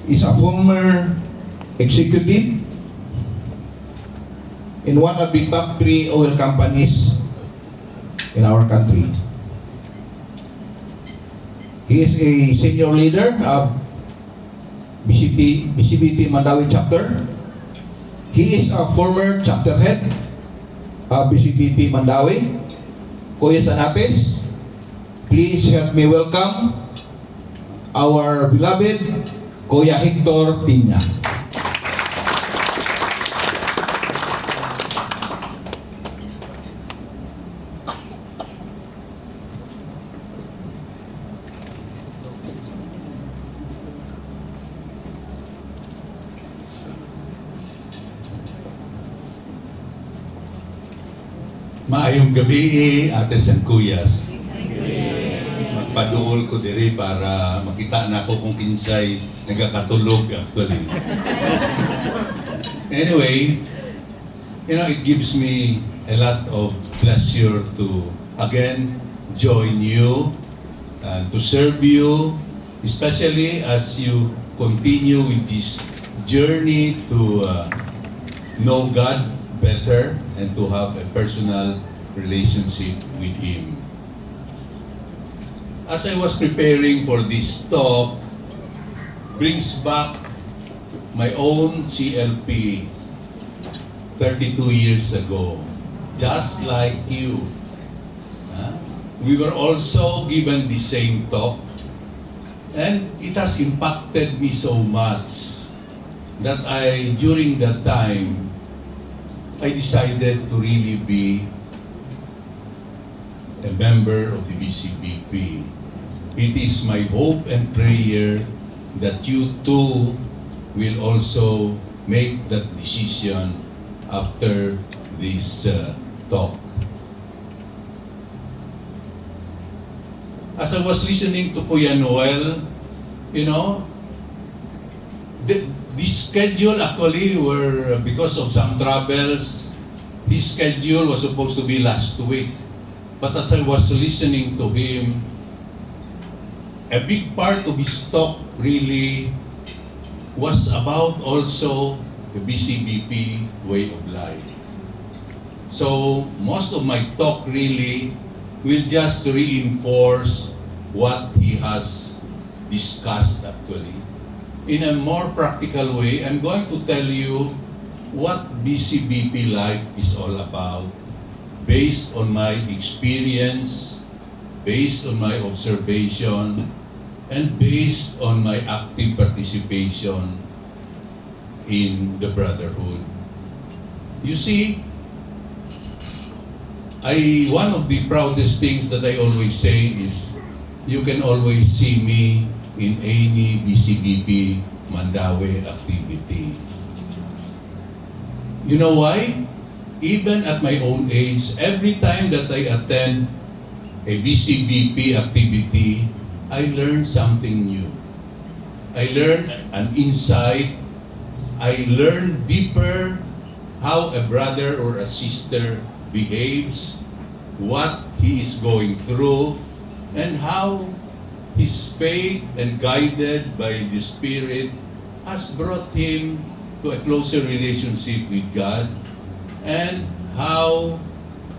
is a former executive in one of the top 3 oil companies in our country. He is a senior leader of BCBP Mandawi chapter. He is a former chapter head of BCBP Mandawi. Kuya Sanates, please help me welcome our beloved Kuya Hector Tiña. Maayong gabi, ates and kuyas. Magpaduol ko diri para makita na ako kung kinsay nagakatulog actually. Anyway, it gives me a lot of pleasure to again join you and to serve you, especially as you continue with this journey to know God better and to have a personal relationship with Him. As I was preparing for this talk, brings back my own CLP 32 years ago, just like you. We were also given the same talk, and it has impacted me so much that during that time, I decided to really be a member of the BCBP. It is my hope and prayer that you too will also make that decision after this talk. As I was listening to Kuya Noel, the schedule actually were, because of some travels, his schedule was supposed to be last week. But as I was listening to him, a big part of his talk really was about also the BCBP way of life. So most of my talk really will just reinforce what he has discussed actually. In a more practical way, I'm going to tell you what BCBP life is all about based on my experience, based on my observation, and based on my active participation in the brotherhood. You see, one of the proudest things that I always say is, you can always see me in any BCBP Mandawi activity. You know why? Even at my own age, every time that I attend a BCBP activity, I learn something new. I learn an insight. I learn deeper how a brother or a sister behaves, what he is going through, and how his faith and guided by the Spirit has brought him to a closer relationship with God, and how,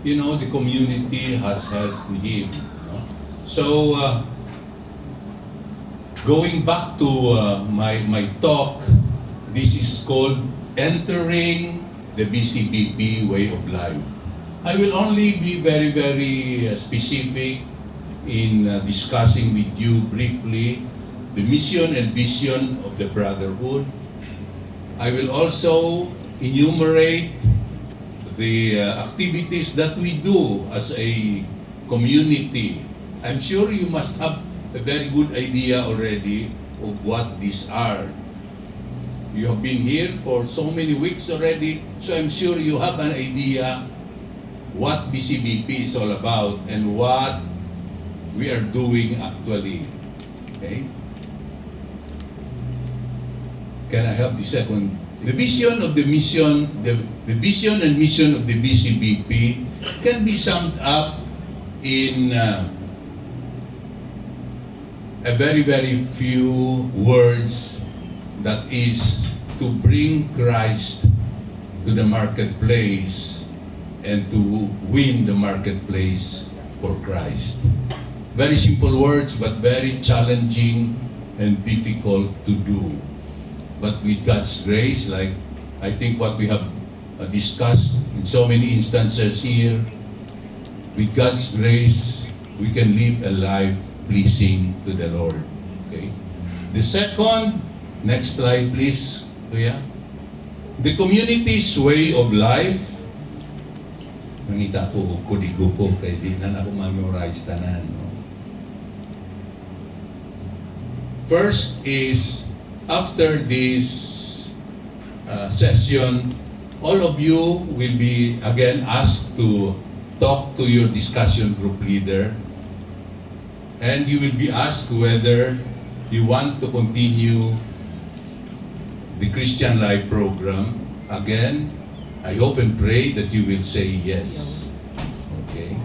the community has helped him. So, going back to my talk, this is called Entering the BCBP Way of Life. I will only be very, very specific in discussing with you briefly the mission and vision of the brotherhood. I will also enumerate the activities that we do as a community. I'm sure you must have a very good idea already of what these are. You have been here for so many weeks already, so I'm sure you have an idea what BCBP is all about and what we are doing actually. Okay? Can I have the second? The vision of the mission, the vision and mission of the BCBP can be summed up in a very, very few words that is to bring Christ to the marketplace and to win the marketplace for Christ. Very simple words, but very challenging and difficult to do. But with God's grace, like I think what we have discussed in so many instances here, with God's grace, we can live a life pleasing to the Lord. Okay. The second, next slide please, Kuya. The community's way of life. Nangita ko, kudigo ko, kaya di na ako memorize tanan. No? First is, after this session, all of you will be again asked to talk to your discussion group leader, and you will be asked whether you want to continue the Christian Life program. Again, I hope and pray that you will say yes. Okay.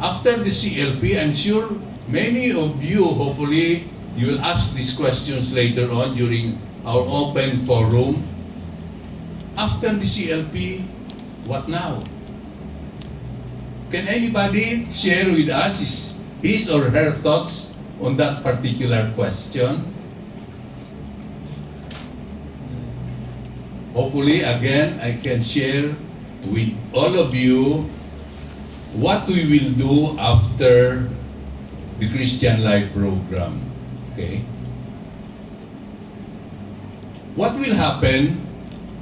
After the CLP, I'm sure many of you, hopefully, you will ask these questions later on during our open forum. After the CLP, what now? Can anybody share with us his or her thoughts on that particular question? Hopefully, again, I can share with all of you what we will do after the Christian Life program. Okay? What will happen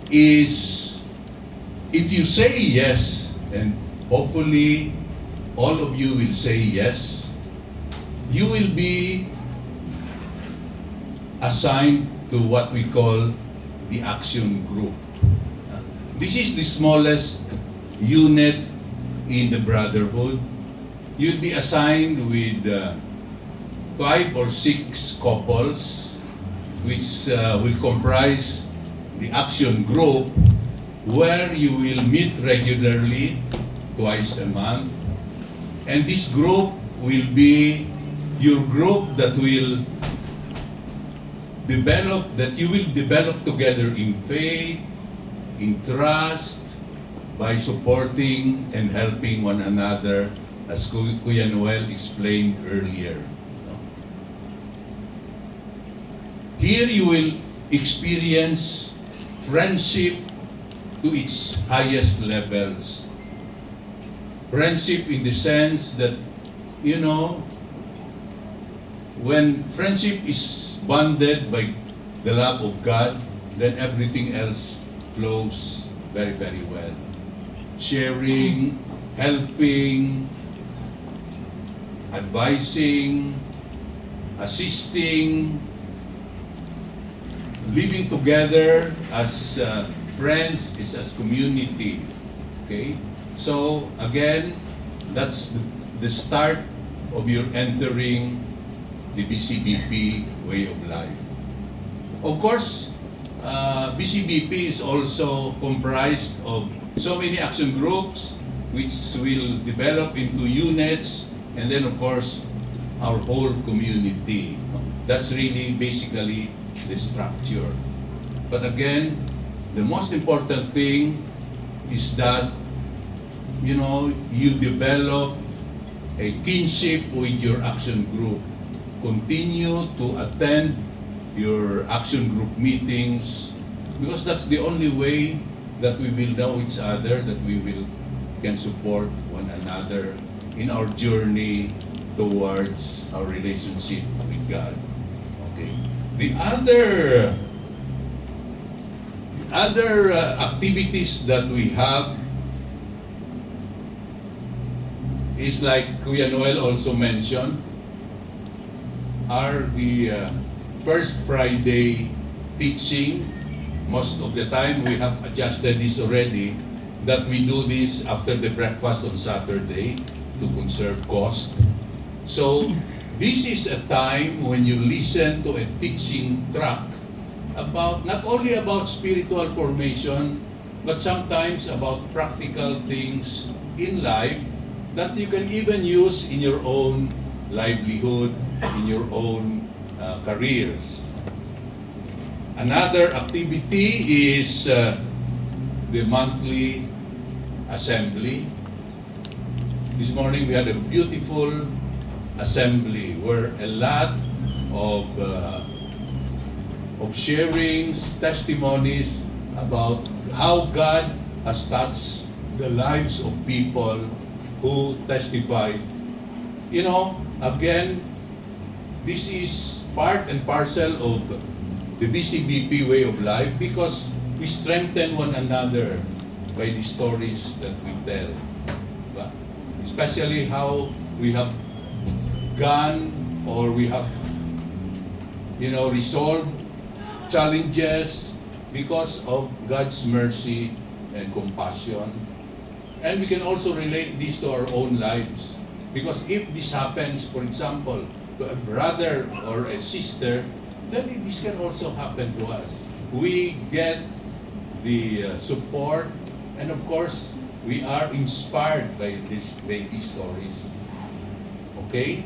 is, if you say yes, and hopefully all of you will say yes, you will be assigned to what we call the action group. This is the smallest unit in the brotherhood. You'll be assigned with 5 or 6 couples, which will comprise the action group, where you will meet regularly twice a month. And this group will be your group that will develop, that you will develop together in faith, in trust, by supporting and helping one another, as Kuya Noel explained earlier. Here you will experience friendship to its highest levels. Friendship in the sense that, you know, when friendship is bonded by the love of God, then everything else flows very, very well. Sharing, helping, advising, assisting, living together as friends, is as community. Okay? So, again, that's the start of your entering the BCBP way of life. Of course, BCBP is also comprised of so many action groups which will develop into units, and then of course our whole community. That's really basically the structure. But again, the most important thing is that, you know, you develop a kinship with your action group. Continue to attend your action group meetings, because that's the only way that we will know each other, that we can support one another in our journey towards our relationship with God. Okay. The other activities that we have is, like Kuya Noel also mentioned, are the First Friday teaching. Most of the time we have adjusted this already, that we do this after the breakfast on Saturday to conserve cost. So this is a time when you listen to a teaching track about, not only about spiritual formation, but sometimes about practical things in life that you can even use in your own livelihood, in your own careers. Another activity is the monthly assembly. This morning we had a beautiful assembly where a lot of sharings, testimonies about how God has touched the lives of people who testified. You know, again, this is part and parcel of the BCBP way of life because we strengthen one another by the stories that we tell. Diba? Especially how we have gone or we have, resolved challenges because of God's mercy and compassion. And we can also relate this to our own lives. Because if this happens, for example, to a brother or a sister, then this can also happen to us. We get the support, and of course, we are inspired by these stories. Okay?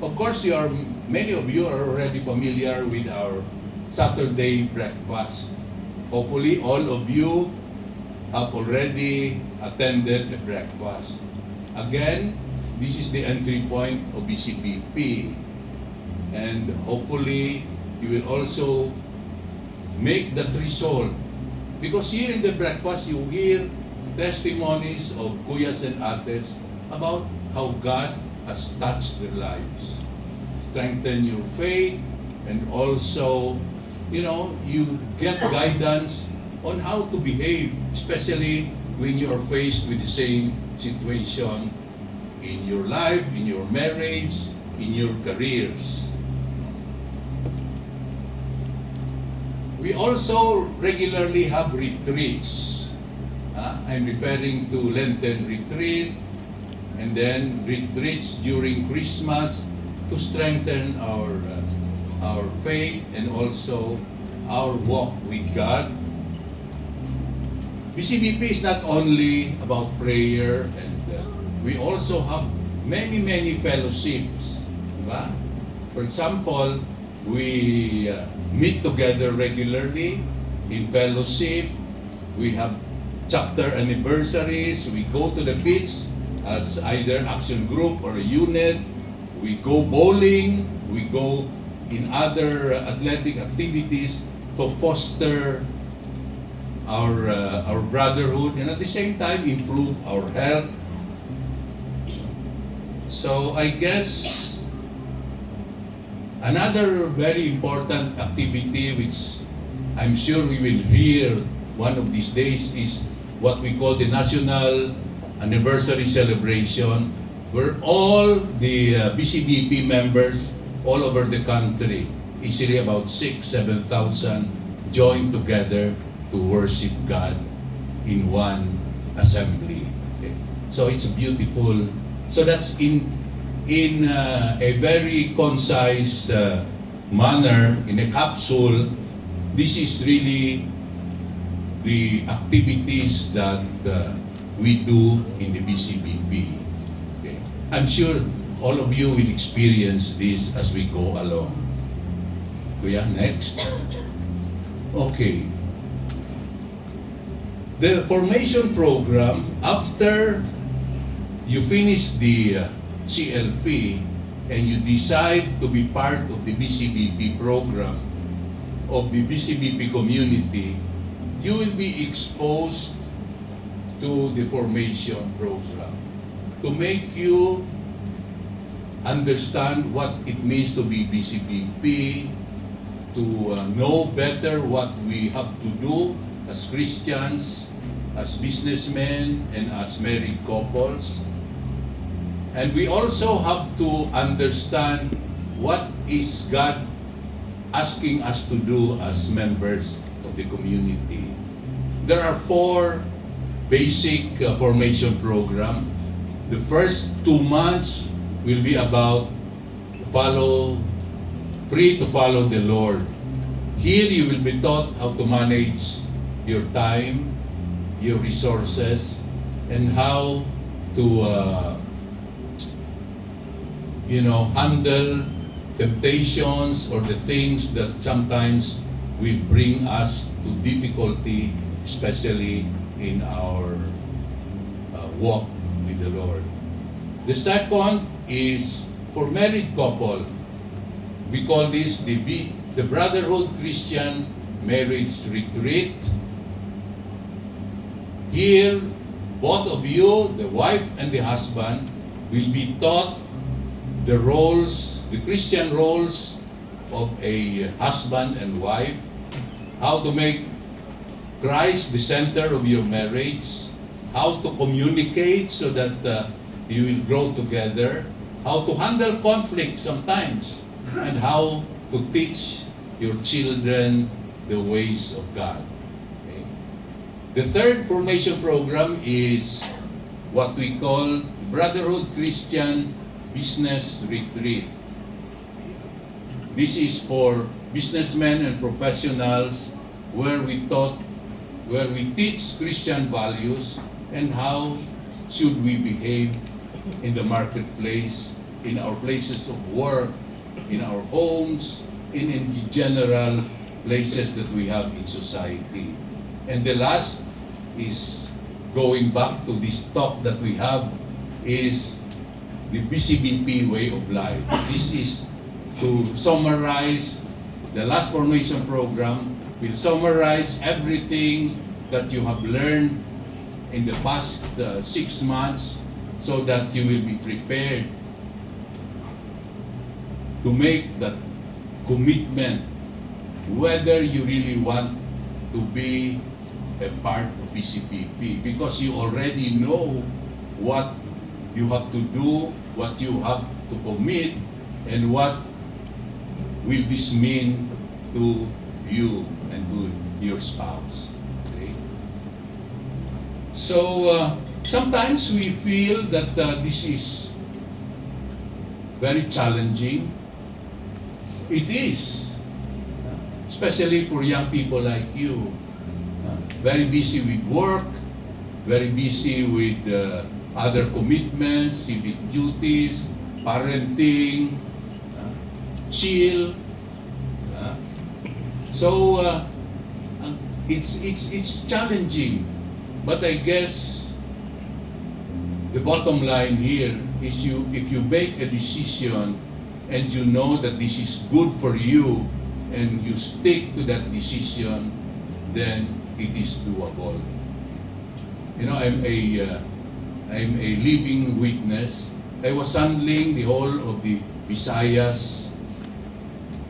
Of course, many of you are already familiar with our Saturday breakfast. Hopefully, all of you have already attended the breakfast. Again, this is the entry point of BCBP, and hopefully, you will also make that resolve. Because here in the breakfast, you hear testimonies of Kuyas and Ates about how God has touched their lives. Strengthen your faith, and also, you get guidance on how to behave, especially when you are faced with the same situation in your life, in your marriage, in your careers. We also regularly have retreats. I'm referring to Lenten retreat, and then retreats during Christmas to strengthen our faith and also our walk with God. BCBP is not only about prayer, and we also have many fellowships. Diba? For example, we meet together regularly in fellowship. We have chapter anniversaries. We go to the beach as either action group or a unit. We go bowling. We go in other athletic activities to foster our brotherhood, and at the same time improve our health. So I guess another very important activity which I'm sure we will hear one of these days is what we call the National Anniversary Celebration, where all the BCBP members all over the country, easily about 6,000-7,000, join together to worship God in one assembly. Okay? So it's beautiful. So that's in a very concise manner, in a capsule. This is really the activities that we do in the BCBP. Okay? I'm sure all of you will experience this as we go along. Kuya, next. Okay. The formation program, after you finish the CLP and you decide to be part of the BCBP program, of the BCBP community, you will be exposed to the formation program to make you understand what it means to be BCBP, to know better what we have to do as Christians, as businessmen, and as married couples. And we also have to understand what is God asking us to do as members of the community. There are 4 basic formation program. The first 2 months will be about free to follow the Lord. Here you will be taught how to manage your time, your resources, and how to handle temptations or the things that sometimes will bring us to difficulty, especially in our walk with the Lord. The second is for married couple. We call this the Brotherhood Christian Marriage Retreat. Here, both of you, the wife and the husband, will be taught the roles, the Christian roles of a husband and wife, how to make Christ the center of your marriage, how to communicate so that you will grow together, how to handle conflict sometimes, and how to teach your children the ways of God. Okay? The third formation program is what we call Brotherhood Christian Business Retreat. This is for businessmen and professionals where we teach Christian values and how should we behave in the marketplace, in our places of work, in our homes, in general places that we have in society. And the last is going back to this talk that we have is the BCBP way of life. This is to summarize the last formation program, will summarize everything that you have learned in the past 6 months so that you will be prepared to make that commitment whether you really want to be a part of BCBP, because you already know what you have to do, what you have to commit, and what will this mean to you and to your spouse. Okay? So sometimes we feel that this is very challenging. It is, especially for young people like you, very busy with work, very busy with other commitments, civic duties, parenting, chill. So it's challenging, but I guess the bottom line here is if you make a decision and you know that this is good for you and you stick to that decision, then it is doable. You know, I'm a living witness. I was handling the whole of the Visayas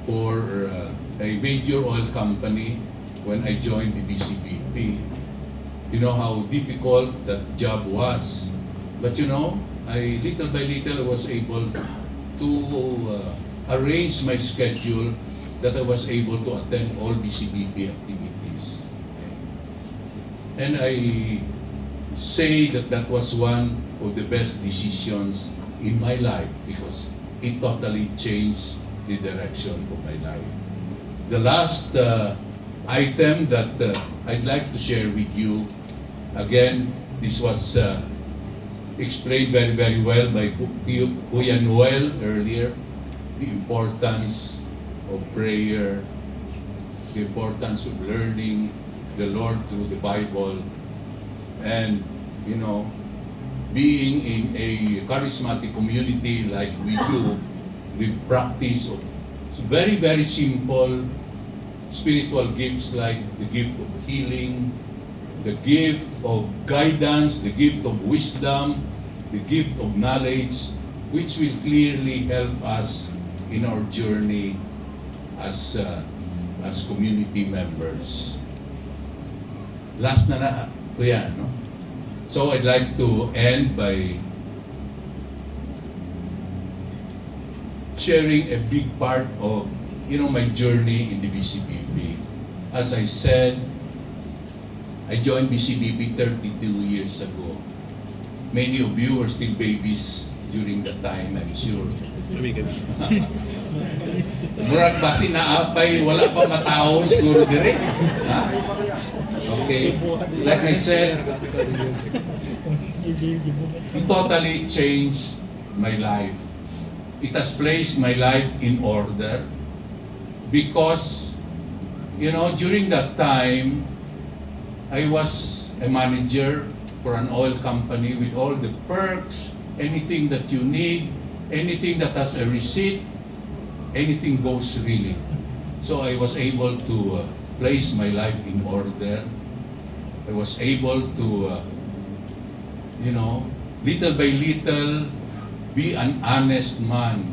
for a major oil company when I joined the BCBP. You know how difficult that job was. But you know, little by little I was able to arrange my schedule that I was able to attend all BCBP activities. Okay? And I say that that was one of the best decisions in my life because it totally changed the direction of my life. The last item that I'd like to share with you, again, this was explained very, very well by Kuya Noel earlier, the importance of prayer, the importance of learning the Lord through the Bible, and, you know, being in a charismatic community like we do, the practice of very, very simple spiritual gifts like the gift of healing, the gift of guidance, the gift of wisdom, the gift of knowledge, which will clearly help us in our journey as community members. Last na Kuya, no? So I'd like to end by sharing a big part of, you know, my journey in the BCBP. As I said, I joined BCBP 32 years ago. Many of you were still babies during that time, I'm sure. Murag ba sinaapay, wala pa matao siguro dire? Ha? Okay. Like I said, it totally changed my life. It has placed my life in order because You know, during that time, I was a manager for an oil company with all the perks, anything that you need, anything that has a receipt, anything goes really. So I was able to place my life in order. I was able to, you know, little by little, be an honest man.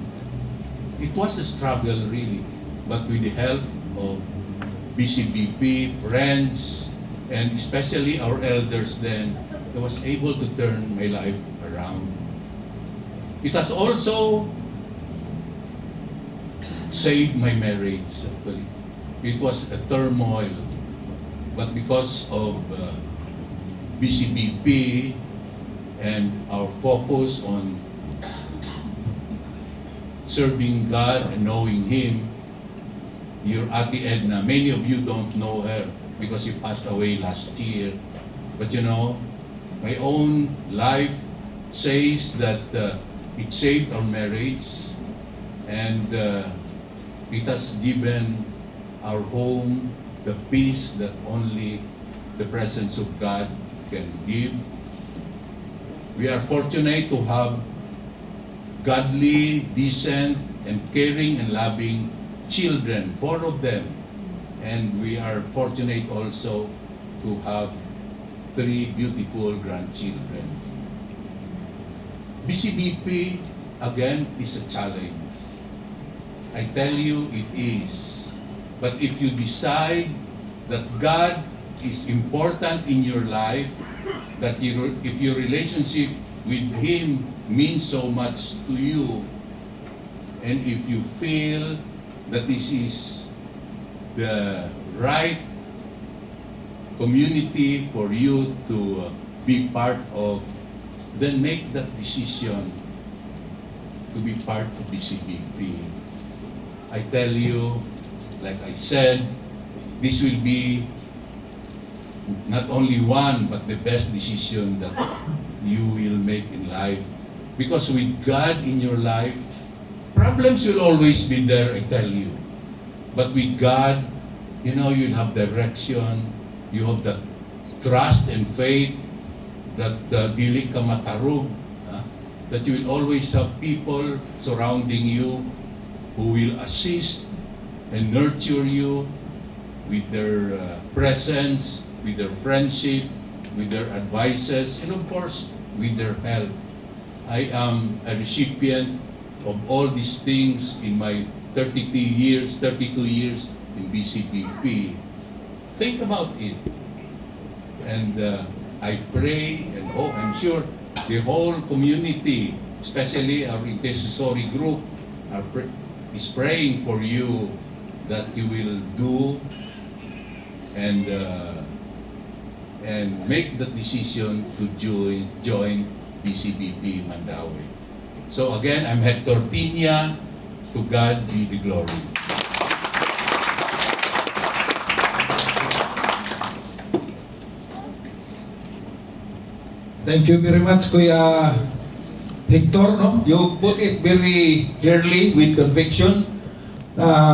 It was a struggle really, but with the help of BCBP, friends, and especially our elders then, I was able to turn my life around. It has also saved my marriage actually. It was a turmoil, but because of BCBP and our focus on serving God and knowing Him, your Ate Edna, many of you don't know her because she passed away last year. But you know, my own life says that it saved our marriage, and it has given our home the peace that only the presence of God can give. We are fortunate to have godly, decent, and caring and loving children, 4 of them. And we are fortunate also to have 3 beautiful grandchildren. BCBP, again, is a challenge. I tell you, it is. But if you decide that God is important in your life, that if your relationship with Him means so much to you, and if you feel that this is the right community for you to be part of, then make that decision to be part of BCBP. I tell you, like I said, this will be not only one, but the best decision that you will make in life. Because with God in your life, problems will always be there, I tell you. But with God, you know, you'll have direction, you have that trust and faith that dili ka matarog, that you will always have people surrounding you who will assist and nurture you with their presence, with their friendship, with their advices, and of course, with their help. I am a recipient of all these things in my 32 years in BCBP. Think about it. And I pray and hope, I'm sure the whole community, especially our intercessory group, is praying for you that you will do and make the decision to join BCBP Mandaue. So again, I'm Hector Tiña. To God be the glory. Thank you very much, Kuya Hector. No? You put it very clearly with conviction.